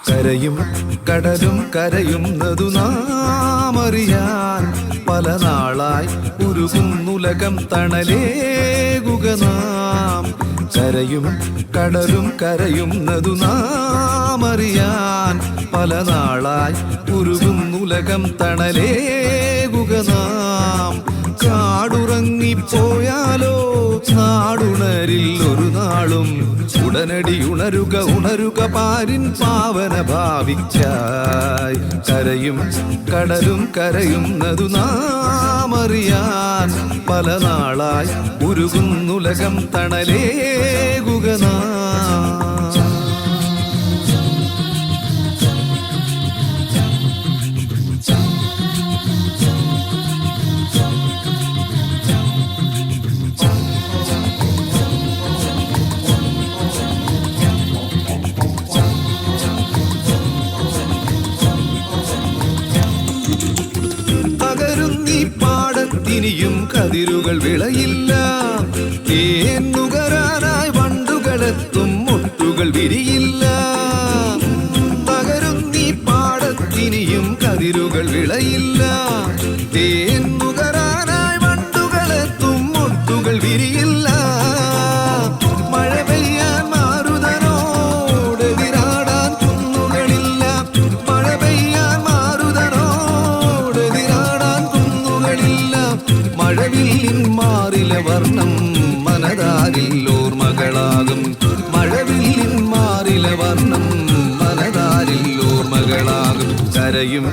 കരയും കടലും കരയുന്നതു നാമറിയാൻ പല നാളായി ഉരുകുന്നുലകം തണലേകുക നാം. കരയും കടലും കരയുന്നതു നാമറിയാൻ പല നാളായി ഉരുകുന്നുലകം തണലേകുക നാം. കാടുറങ്ങിപ്പോയാലോ നാടുണരിൽ ഒരു നാളും. ഉടനടി ഉണരുക ഉണരുക പാരിൻ പാവന ഭാവിക്കായി. കരയും കടലും കരയുന്നതു നാമറിയാൻ പല നാളായി ഉരുകുന്നുലകം തണലേകുക നാം. ഇനിയും കതിരുകൾ വിളയില്ല. തേന്നുകരാനായി വണ്ടുകളെത്തും മുട്ടുകൾ വിരിയില്ല. പകരുന്നീ പാടത്തിനിയും കതിരുകൾ വിളയില്ല. തേന്നുകരാനായി വണ്ടുകളെത്തും മുട്ടുകൾ വിരിയില്ല. മഴ പെയ്യാൻ മാരുതനോടെതിരാടാൻ കുന്നുകളില്ല. മഴ പെയ്യാൻ മാരുതനോടെതിരാടാൻ കുന്നുകളില്ല. മഴവില്ലിൻ മാറിലെ വർണ്ണം മനതാരിൽ ഓർമ്മകളാകും. മഴവില്ലിൻ മാറിലെ വർണ്ണം മനതാരിൽ ഓർമ്മകളാകും. കരയും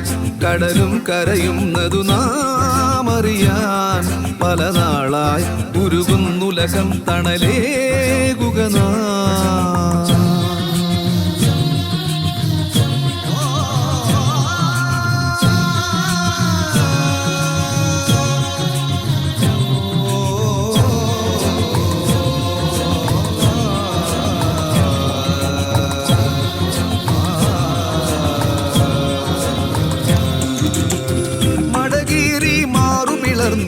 കടലും കരയുന്നതു നാമറിയാൻ പല നാളായി ഉരുകുന്നുലകം തണലേകുക നാം.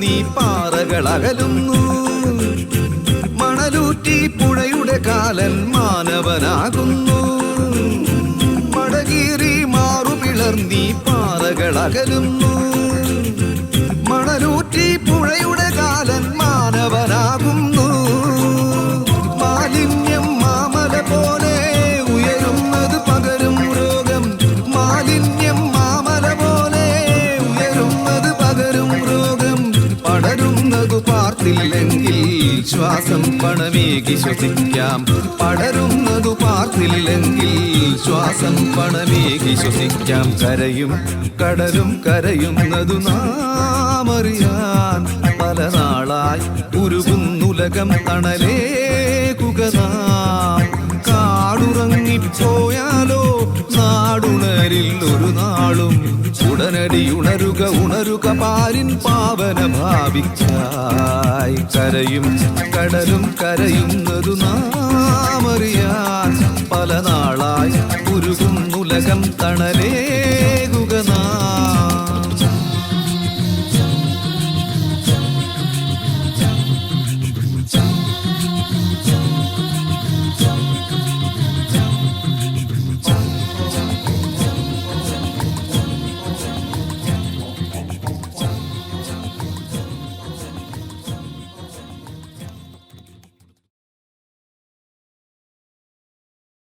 നീ പാറകളകലുന്നു. മണലൂറ്റി പുഴയുടെ കാലൻ മാനവനാകുന്നു. മടകീറി മാറുപിളർന്നീ പാറകളകലുന്നു. മണലൂറ്റി പുഴയുടെ കാലൻ മാനവനാകുന്നു. മാലിന്യം മാമല പോലെ ഉയരുന്നത് പകരും രോഗം. മാലിന്യം മാമല പോലെ ഉയരുന്നത് പകരും രോഗം. പടരുന്നതു പാർത്തില്ലെങ്കിൽ ശ്വാസം പണമേകി ശ്വസിക്കാം. പടരുന്നതു പാർത്തില്ലെങ്കിൽ ശ്വാസം പണമേകി ശ്വസിക്കാം. കരയും കടലും കരയുന്നതു നാമറിയാൻ പല നാളായി ഉരുകുന്നുലകം തണലേകുക നാം. കാടുറങ്ങിപ്പോയാലോ നാടുണരിൽ ഒരു നാളും. ഉടനടി ഉണരുക ഉണരുക പാരിൻ പാവന ഭാവിക്കായി. കരയും കടലും കരയുന്നതു നാമറിയാൻ പല നാളായി ഉരുകുന്നുലകം തണലേ